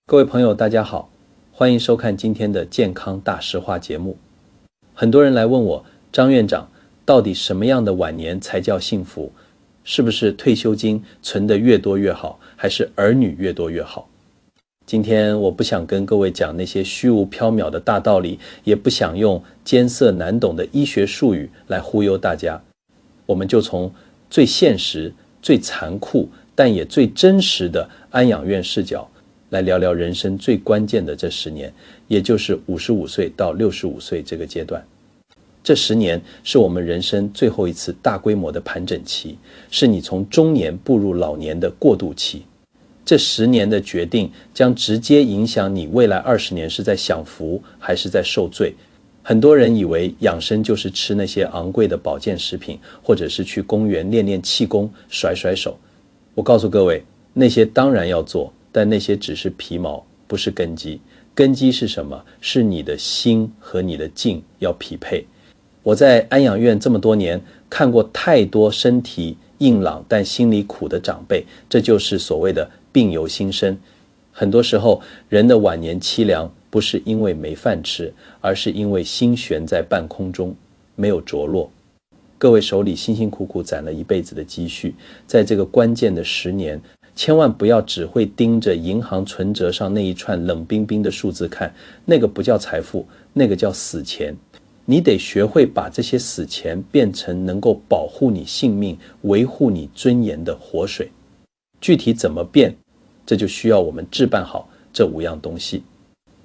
各位朋友，大家好，欢迎收看今天的健康大实话节目。很多人来问我，张院长，到底什么样的晚年才叫幸福？是不是退休金存得越多越好，还是儿女越多越好？今天我不想跟各位讲那些虚无缥缈的大道理，也不想用艰涩难懂的医学术语来忽悠大家。我们就从最现实、最残酷，但也最真实的安养院视角来聊聊人生最关键的这10年，也就是55岁到65岁这个阶段。这10年是我们人生最后一次大规模的盘整期，是你从中年步入老年的过渡期。这10年的决定将直接影响你未来20年是在享福还是在受罪。很多人以为养生就是吃那些昂贵的保健食品，或者是去公园练练气功、甩甩手。我告诉各位，那些当然要做，但那些只是皮毛，不是根基。根基是什么？是你的心和你的劲要匹配。我在安养院这么多年，看过太多身体硬朗但心里苦的长辈，这就是所谓的病由心生。很多时候，人的晚年凄凉，不是因为没饭吃，而是因为心悬在半空中，没有着落。各位手里辛辛苦苦攒了一辈子的积蓄，在这个关键的10年，千万不要只会盯着银行存折上那一串冷冰冰的数字看，那个不叫财富，那个叫死钱。你得学会把这些死钱变成能够保护你性命、维护你尊严的活水。具体怎么变，这就需要我们置办好这5样东西。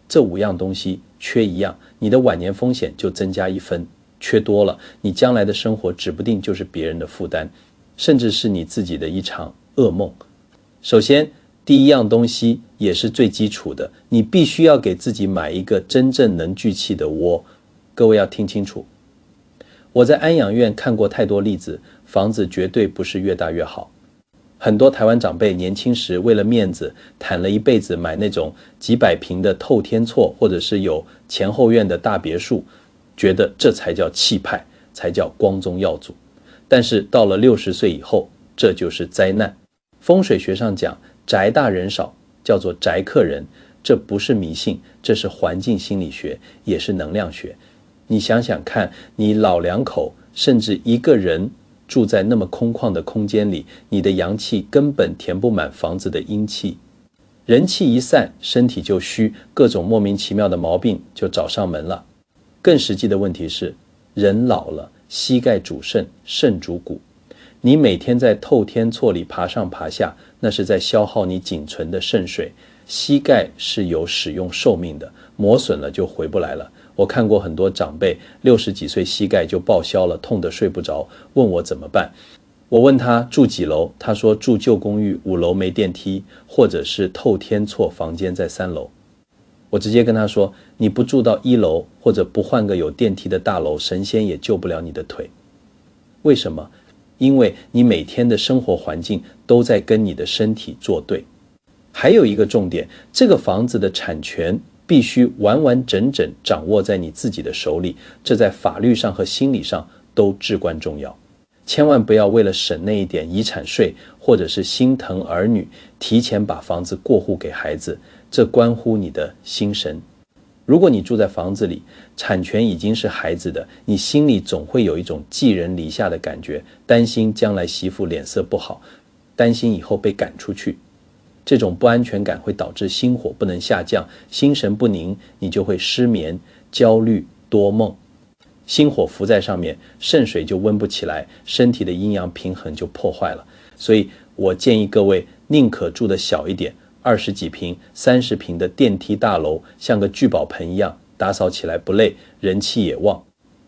这5样东西缺一样，你的晚年风险就增加1分；缺多了，你将来的生活指不定就是别人的负担，甚至是你自己的一场噩梦。首先，第一样东西也是最基础的，你必须要给自己买一个真正能聚气的窝。各位要听清楚，我在安养院看过太多例子，房子绝对不是越大越好。很多台湾长辈年轻时为了面子，谈了一辈子买那种几百平的透天厝，或者是有前后院的大别墅，觉得这才叫气派，才叫光宗耀祖。但是到了60岁以后，这就是灾难。风水学上讲，宅大人少，叫做宅客人，这不是迷信，这是环境心理学，也是能量学。你想想看，你老2口甚至一个人住在那么空旷的空间里，你的阳气根本填不满房子的阴气，人气一散，身体就虚，各种莫名其妙的毛病就找上门了。更实际的问题是，人老了，膝盖主肾，肾主骨。你每天在透天厝里爬上爬下，那是在消耗你仅存的肾水。膝盖是有使用寿命的，磨损了就回不来了。我看过很多长辈60几岁膝盖就报销了，痛得睡不着，问我怎么办。我问他住几楼，他说住旧公寓5楼没电梯，或者是透天厝房间在3楼。我直接跟他说，你不住到1楼，或者不换个有电梯的大楼，神仙也救不了你的腿。为什么？因为你每天的生活环境都在跟你的身体作对。还有一个重点，这个房子的产权必须完完整整掌握在你自己的手里，这在法律上和心理上都至关重要。千万不要为了省那一点遗产税，或者是心疼儿女，提前把房子过户给孩子，这关乎你的心神。如果你住在房子里，产权已经是孩子的，你心里总会有一种寄人篱下的感觉，担心将来媳妇脸色不好，担心以后被赶出去。这种不安全感会导致心火不能下降，心神不宁，你就会失眠、焦虑、多梦。心火浮在上面，肾水就温不起来，身体的阴阳平衡就破坏了。所以我建议各位宁可住得小一点，20几平、30平的电梯大楼，像个聚宝盆一样，打扫起来不累，人气也旺。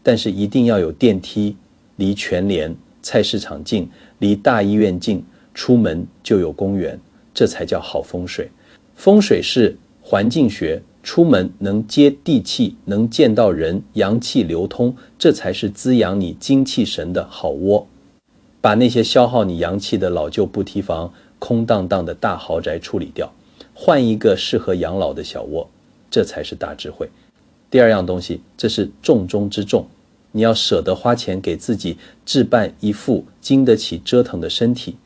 但是一定要有电梯，离全联、菜市场近，离大医院近，出门就有公园，这才叫好风水。风水是环境学，出门能接地气，能见到人，阳气流通，这才是滋养你精气神的好窝。把那些消耗你阳气的老旧不提房、空荡荡的大豪宅处理掉，换一个适合养老的小窝，这才是大智慧。第2样东西，这是重中之重，你要舍得花钱给自己置办一副经得起折腾的身体。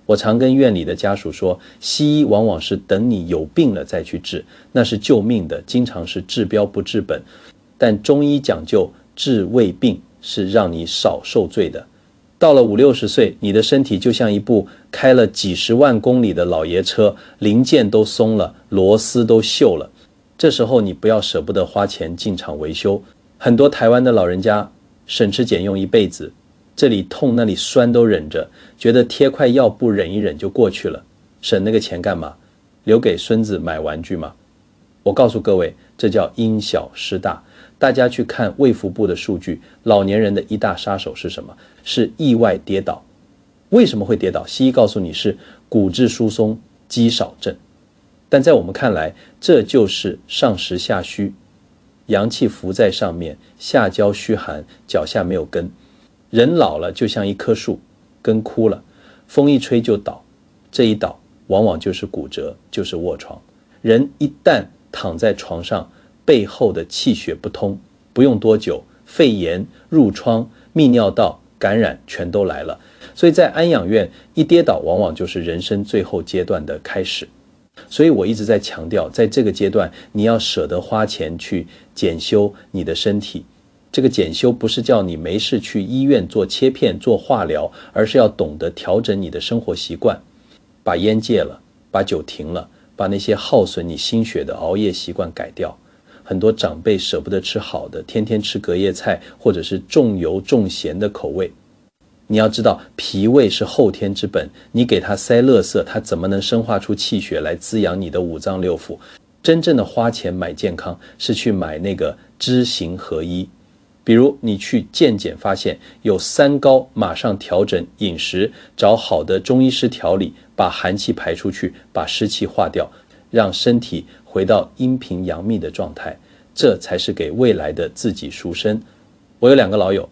我常跟院里的家属说，西医往往是等你有病了再去治，那是救命的，经常是治标不治本。但中医讲究治未病，是让你少受罪的。到了50、60岁，你的身体就像一部开了几十万公里的老爷车，零件都松了，螺丝都锈了。这时候你不要舍不得花钱进厂维修。很多台湾的老人家省吃俭用一辈子，这里痛那里酸都忍着，觉得贴块药布忍一忍就过去了，省那个钱干嘛？留给孙子买玩具吗？我告诉各位，这叫因小失大。大家去看卫福部的数据，老年人的一大杀手是什么？是意外跌倒。为什么会跌倒？西医告诉你是骨质疏松肌少症，但在我们看来，这就是上实下虚，阳气浮在上面，下焦虚寒，脚下没有根。人老了就像一棵树，根枯了，风一吹就倒，这一倒往往就是骨折，就是卧床。人一旦躺在床上，背后的气血不通，不用多久，肺炎、褥疮、泌尿道感染全都来了。所以在安养院一跌倒，往往就是人生最后阶段的开始。所以我一直在强调，在这个阶段，你要舍得花钱去检修你的身体。这个检修不是叫你没事去医院做切片、做化疗，而是要懂得调整你的生活习惯，把烟戒了，把酒停了，把那些耗损你心血的熬夜习惯改掉。很多长辈舍不得吃好的，天天吃隔夜菜或者是重油重咸的口味。你要知道，脾胃是后天之本，你给它塞垃圾，它怎么能生化出气血来滋养你的五脏六腑？真正的花钱买健康，是去买那个知行合一。比如你去健检发现有3高，马上调整饮食，找好的中医师调理，把寒气排出去，把湿气化掉，让身体回到阴平阳秘的状态，这才是给未来的自己赎身。我有2个老友，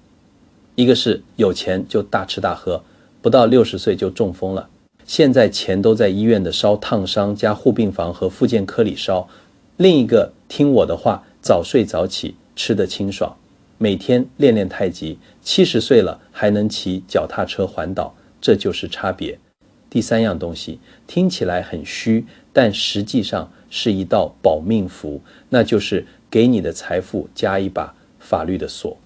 一个是有钱就大吃大喝，不到60岁就中风了，现在钱都在医院的烧烫伤加护病房和复健科里烧。另一个听我的话，早睡早起，吃得清爽，每天练练太极，70岁了还能骑脚踏车环岛，这就是差别。第3样东西听起来很虚，但实际上是一道保命符，那就是给你的财富加一把法律的锁。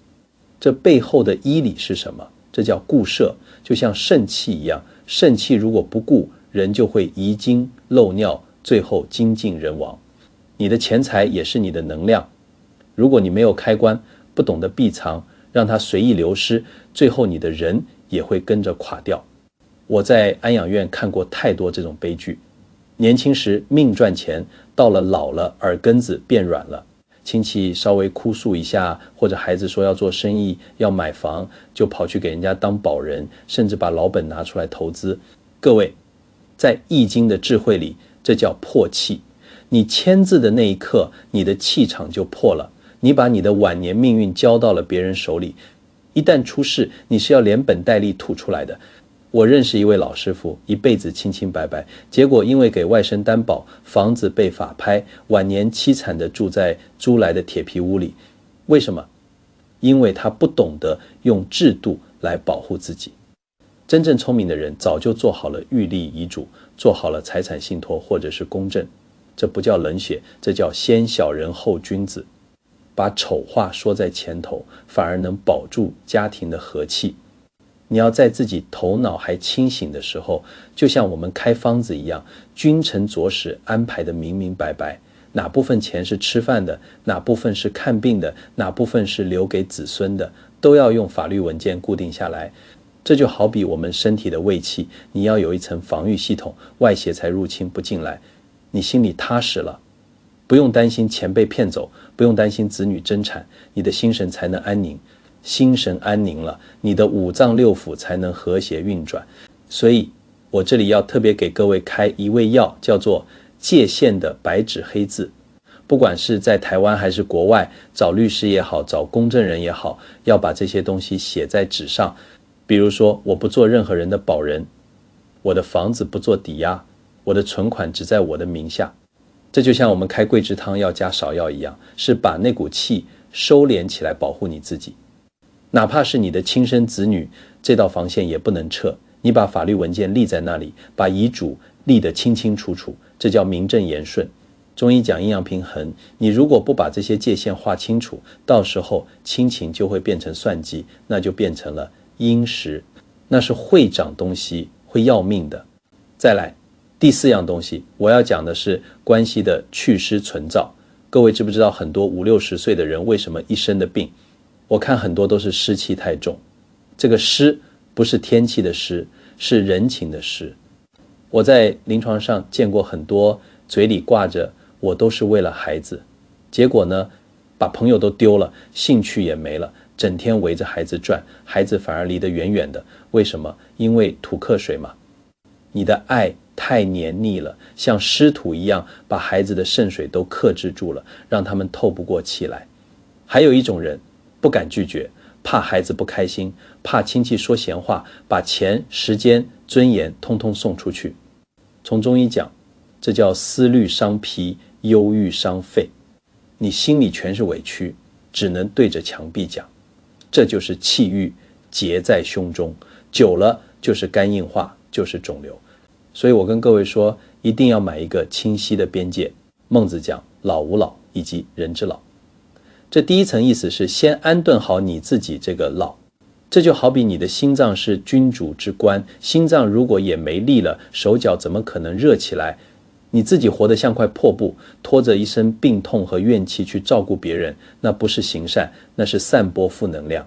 这背后的医理是什么？这叫固摄，就像肾气一样，肾气如果不固，人就会遗精漏尿，最后精尽人亡。你的钱财也是你的能量，如果你没有开关，不懂得避藏，让它随意流失，最后你的人也会跟着垮掉。我在安养院看过太多这种悲剧，年轻时命赚钱，到了老了耳根子变软了，亲戚稍微哭诉一下，或者孩子说要做生意要买房，就跑去给人家当保人，甚至把老本拿出来投资。各位，在易经的智慧里，这叫破气。你签字的那一刻，你的气场就破了，你把你的晚年命运交到了别人手里，一旦出事，你是要连本带利吐出来的。我认识一位老师傅，一辈子清清白白，结果因为给外甥担保，房子被法拍，晚年凄惨地住在租来的铁皮屋里。为什么？因为他不懂得用制度来保护自己。真正聪明的人早就做好了预立遗嘱，做好了财产信托或者是公证。这不叫冷血，这叫先小人后君子。把丑话说在前头，反而能保住家庭的和气。你要在自己头脑还清醒的时候，就像我们开方子一样，君臣佐使安排的明明白白，哪部分钱是吃饭的，哪部分是看病的，哪部分是留给子孙的，都要用法律文件固定下来。这就好比我们身体的卫气，你要有一层防御系统，外邪才入侵不进来，你心里踏实了，不用担心钱被骗走，不用担心子女争产，你的心神才能安宁。心神安宁了，你的五脏六腑才能和谐运转。所以我这里要特别给各位开一味药，叫做界限的白纸黑字。不管是在台湾还是国外，找律师也好，找公证人也好，要把这些东西写在纸上。比如说，我不做任何人的保人，我的房子不做抵押，我的存款只在我的名下。这就像我们开桂枝汤要加芍药一样，是把那股气收敛起来，保护你自己。哪怕是你的亲生子女，这道防线也不能撤，你把法律文件立在那里，把遗嘱立得清清楚楚，这叫名正言顺。中医讲阴阳平衡，你如果不把这些界限划清楚，到时候亲情就会变成算计，那就变成了阴时，那是会长东西，会要命的。再来，第4样东西，我要讲的是关系的去湿存燥。各位知不知道很多50、60岁的人为什么一身的病？我看很多都是湿气太重。这个湿不是天气的湿，是人情的湿。我在临床上见过很多嘴里挂着我都是为了孩子，结果呢，把朋友都丢了，兴趣也没了，整天围着孩子转，孩子反而离得远远的。为什么？因为土克水嘛。你的爱太黏腻了，像湿土一样把孩子的肾水都克制住了，让他们透不过气来。还有一种人不敢拒绝，怕孩子不开心，怕亲戚说闲话，把钱、时间、尊严通通送出去。从中医讲，这叫思虑伤脾，忧郁伤肺。你心里全是委屈，只能对着墙壁讲，这就是气郁结在胸中，久了就是肝硬化，就是肿瘤。所以我跟各位说，一定要买一个清晰的边界。孟子讲老吾老以及人之老。这第一层意思是先安顿好你自己这个老，这就好比你的心脏是君主之官，心脏如果也没力了，手脚怎么可能热起来？你自己活得像块破布，拖着一身病痛和怨气去照顾别人，那不是行善，那是散播负能量，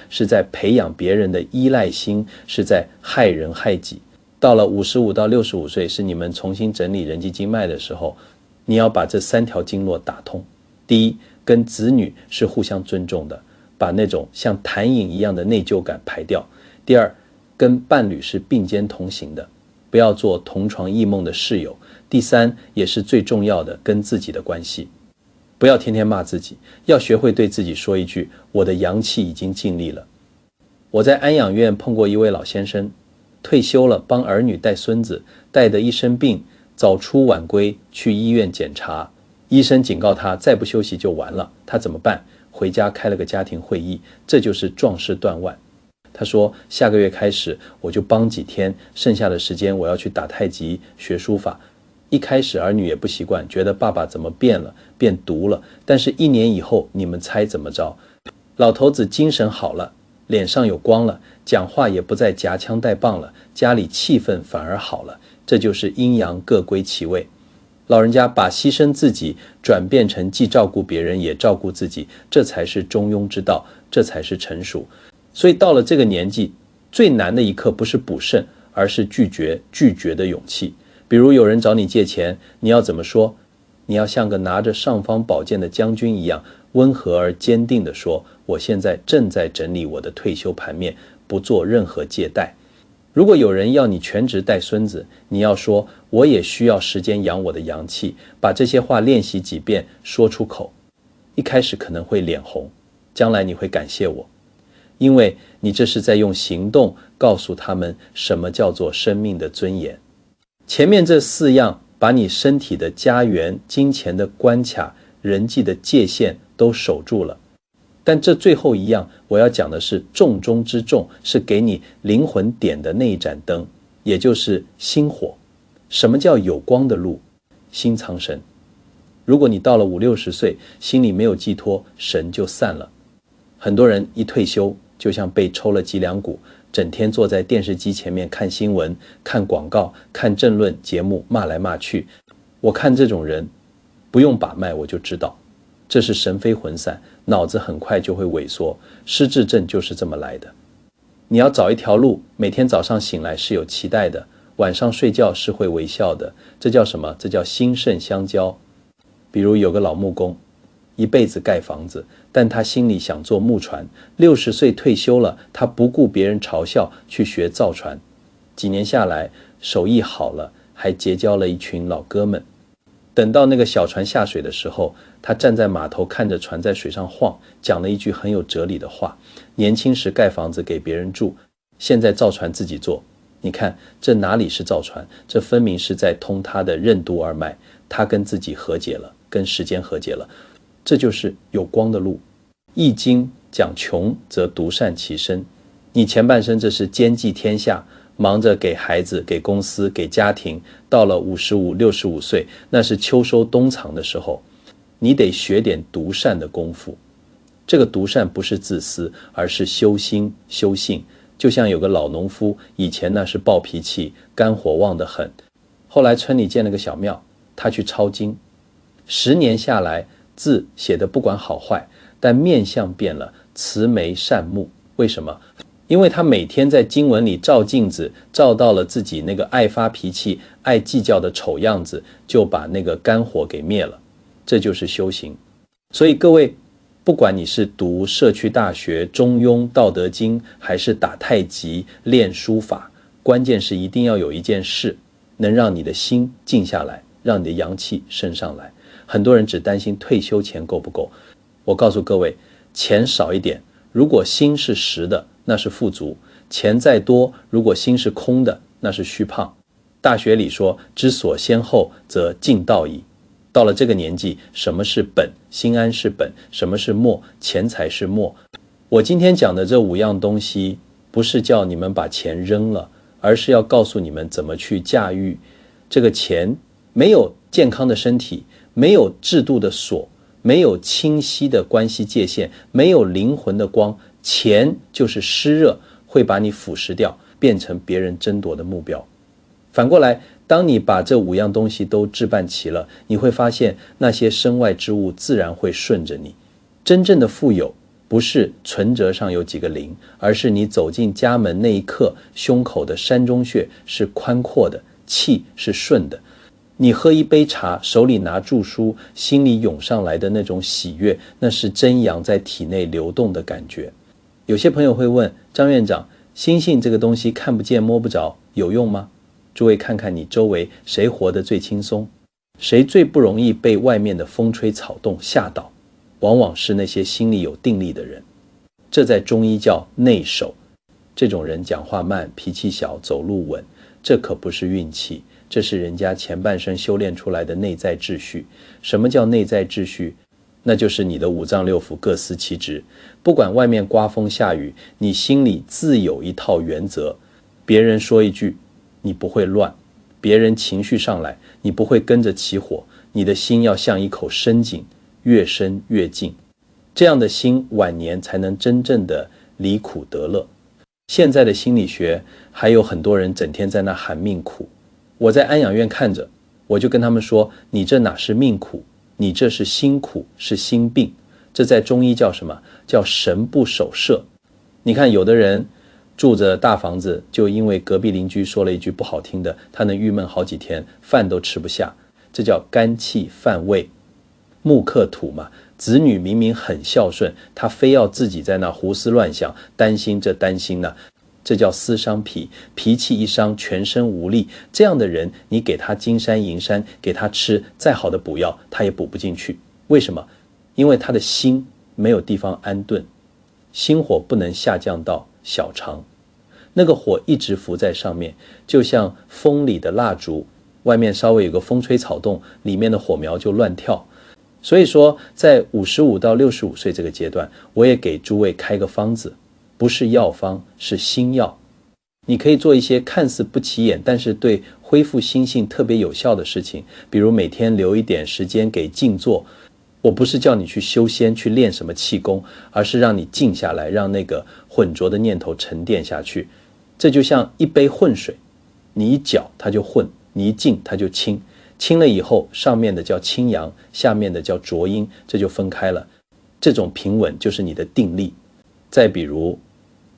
是在培养别人的依赖心，是在害人害己。到了55到65岁，是你们重新整理人际经脉的时候，你要把这3条经络打通。第一，跟子女是互相尊重的，把那种像痰饮一样的内疚感排掉。第二，跟伴侣是并肩同行的，不要做同床异梦的室友。第三，也是最重要的，跟自己的关系，不要天天骂自己，要学会对自己说一句，我的阳气已经尽力了。我在安养院碰过一位老先生，退休了，帮儿女带孙子，带得一身病，早出晚归，去医院检查，医生警告他再不休息就完了，他怎么办？回家开了个家庭会议，这就是壮士断腕。他说下个月开始我就帮几天，剩下的时间我要去打太极学书法。一开始儿女也不习惯，觉得爸爸怎么变了，变毒了，但是1年以后，你们猜怎么着？老头子精神好了，脸上有光了，讲话也不再夹枪带棒了，家里气氛反而好了，这就是阴阳各归其位。老人家把牺牲自己转变成既照顾别人也照顾自己，这才是中庸之道，这才是成熟。所以到了这个年纪，最难的一刻不是补肾，而是拒绝的勇气。比如有人找你借钱，你要怎么说？你要像个拿着尚方宝剑的将军一样，温和而坚定地说，我现在正在整理我的退休盘面，不做任何借贷。如果有人要你全职带孙子，你要说，我也需要时间养我的阳气，把这些话练习几遍，说出口。一开始可能会脸红，将来你会感谢我，因为你这是在用行动告诉他们什么叫做生命的尊严。前面这4样把你身体的家园、金钱的关卡、人际的界限都守住了，但这最后一样我要讲的是重中之重，是给你灵魂点的那一盏灯，也就是心火。什么叫有光的路？心藏神。如果你到了50、60岁，心里没有寄托，神就散了。很多人一退休就像被抽了脊梁骨，整天坐在电视机前面看新闻、看广告、看政论节目，骂来骂去。我看这种人不用把脉我就知道，这是神飞魂散，脑子很快就会萎缩。失智症就是这么来的。你要找一条路，每天早上醒来是有期待的，晚上睡觉是会微笑的，这叫什么？这叫心肾相交。比如有个老木工，一辈子盖房子，但他心里想做木船，60岁退休了，他不顾别人嘲笑去学造船，几年下来手艺好了，还结交了一群老哥们。等到那个小船下水的时候，他站在码头看着船在水上晃，讲了一句很有哲理的话，年轻时盖房子给别人住，现在造船自己做。你看这哪里是造船，这分明是在通他的任督二脉，他跟自己和解了，跟时间和解了。这就是有光的路。易经讲穷则独善其身，你前半生这是兼济天下，忙着给孩子、给公司、给家庭，到了55、65岁，那是秋收冬藏的时候，你得学点独善的功夫。这个独善不是自私，而是修心、修性。就像有个老农夫，以前那是暴脾气，肝火旺得很，后来村里建了个小庙，他去抄经，10年下来，字写的不管好坏，但面相变了，慈眉善目。为什么？因为他每天在经文里照镜子，照到了自己那个爱发脾气、爱计较的丑样子，就把那个肝火给灭了。这就是修行。所以各位，不管你是读社区大学、中庸、道德经，还是打太极、练书法，关键是一定要有一件事能让你的心静下来，让你的阳气升上来。很多人只担心退休钱够不够，我告诉各位，钱少一点，如果心是实的，那是富足；钱再多，如果心是空的，那是虚胖。大学里说，知所先后，则近道矣。到了这个年纪，什么是本？心安是本。什么是末？钱财是末。我今天讲的这5样东西，不是叫你们把钱扔了，而是要告诉你们怎么去驾驭这个钱。没有健康的身体，没有制度的锁，没有清晰的关系界限，没有灵魂的光，钱就是湿热，会把你腐蚀掉，变成别人争夺的目标。反过来，当你把这5样东西都置办齐了，你会发现那些身外之物自然会顺着你。真正的富有不是存折上有几个零，而是你走进家门那一刻，胸口的山中穴是宽阔的，气是顺的。你喝一杯茶，手里拿著书，心里涌上来的那种喜悦，那是真阳在体内流动的感觉。有些朋友会问，张院长，心性这个东西看不见摸不着，有用吗？诸位看看你周围谁活得最轻松，谁最不容易被外面的风吹草动吓倒，往往是那些心里有定力的人。这在中医叫内守。这种人讲话慢，脾气小，走路稳，这可不是运气，这是人家前半生修炼出来的内在秩序。什么叫内在秩序？那就是你的5脏6腑各司其职，不管外面刮风下雨，你心里自有一套原则。别人说一句，你不会乱；别人情绪上来，你不会跟着起火。你的心要像一口深井，越深越静，这样的心晚年才能真正的离苦得乐。现在的心理学还有很多人整天在那喊命苦，我在安养院看着，我就跟他们说，你这哪是命苦，你这是心苦，是心病。这在中医叫什么？叫神不守舍。你看有的人住着大房子，就因为隔壁邻居说了一句不好听的，他能郁闷好几天，饭都吃不下。这叫肝气犯胃。木克土嘛，子女明明很孝顺，他非要自己在那胡思乱想，担心这担心那，这叫思伤脾，脾气一伤，全身无力。这样的人，你给他金山银山，给他吃再好的补药，他也补不进去。为什么？因为他的心没有地方安顿，心火不能下降到小肠，那个火一直浮在上面，就像风里的蜡烛，外面稍微有个风吹草动，里面的火苗就乱跳。所以说，在55到65岁这个阶段，我也给诸位开个方子，不是药方，是心药。你可以做一些看似不起眼，但是对恢复心性特别有效的事情，比如每天留一点时间给静坐。我不是叫你去修仙，去练什么气功，而是让你静下来，让那个浑浊的念头沉淀下去。这就像一杯混水，你一搅它就混，你一静它就清。清了以后，上面的叫清阳，下面的叫浊阴，这就分开了。这种平稳就是你的定力。再比如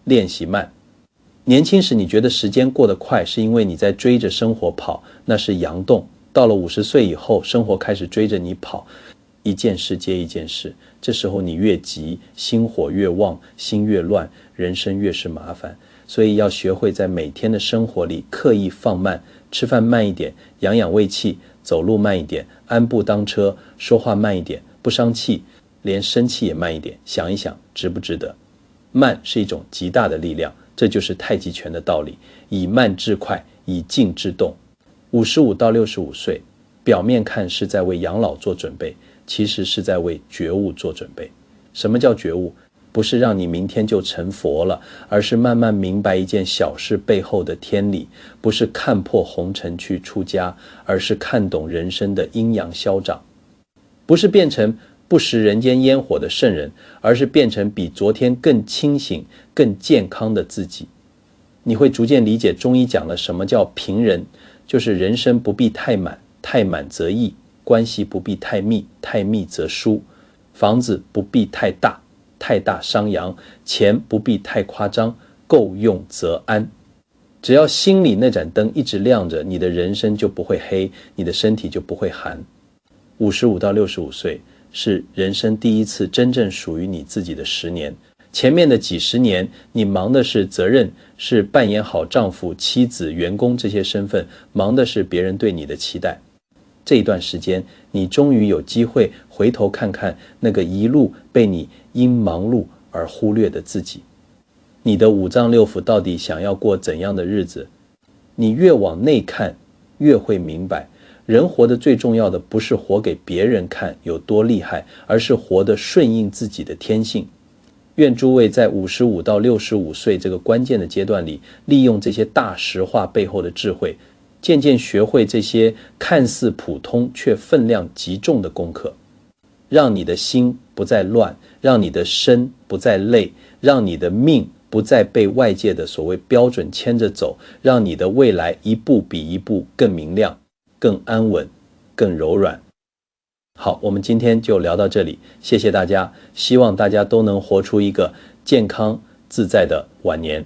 练习慢，年轻时你觉得时间过得快，是因为你在追着生活跑，那是阳动。到了50岁以后，生活开始追着你跑，一件事接一件事，这时候你越急，心火越旺，心越乱，人生越是麻烦。所以要学会在每天的生活里刻意放慢，吃饭慢一点，养养胃气，走路慢一点，安步当车，说话慢一点，不伤气，连生气也慢一点，想一想值不值得。慢是一种极大的力量，这就是太极拳的道理，以慢制快，以静制动。55到65岁，表面看是在为养老做准备，其实是在为觉悟做准备。什么叫觉悟？不是让你明天就成佛了，而是慢慢明白一件小事背后的天理，不是看破红尘去出家，而是看懂人生的阴阳消长，不是变成不食人间烟火的圣人，而是变成比昨天更清醒、更健康的自己。你会逐渐理解中医讲了什么叫平人，就是人生不必太满，太满则溢；关系不必太密，太密则疏；房子不必太大，太大伤阳；钱不必太夸张，够用则安。只要心里那盏灯一直亮着，你的人生就不会黑，你的身体就不会寒。55到65岁是人生第一次真正属于你自己的10年，前面的几十年你忙的是责任，是扮演好丈夫、妻子、员工这些身份，忙的是别人对你的期待。这一段时间你终于有机会回头看看那个一路被你因忙碌而忽略的自己。你的五脏六腑到底想要过怎样的日子？你越往内看越会明白，人活得最重要的不是活给别人看有多厉害，而是活得顺应自己的天性。愿诸位在55到65岁这个关键的阶段里，利用这些大实话背后的智慧，渐渐学会这些看似普通却分量极重的功课，让你的心不再乱，让你的身不再累，让你的命不再被外界的所谓标准牵着走，让你的未来一步比一步更明亮、更安稳、更柔软。好，我们今天就聊到这里，谢谢大家，希望大家都能活出一个健康自在的晚年。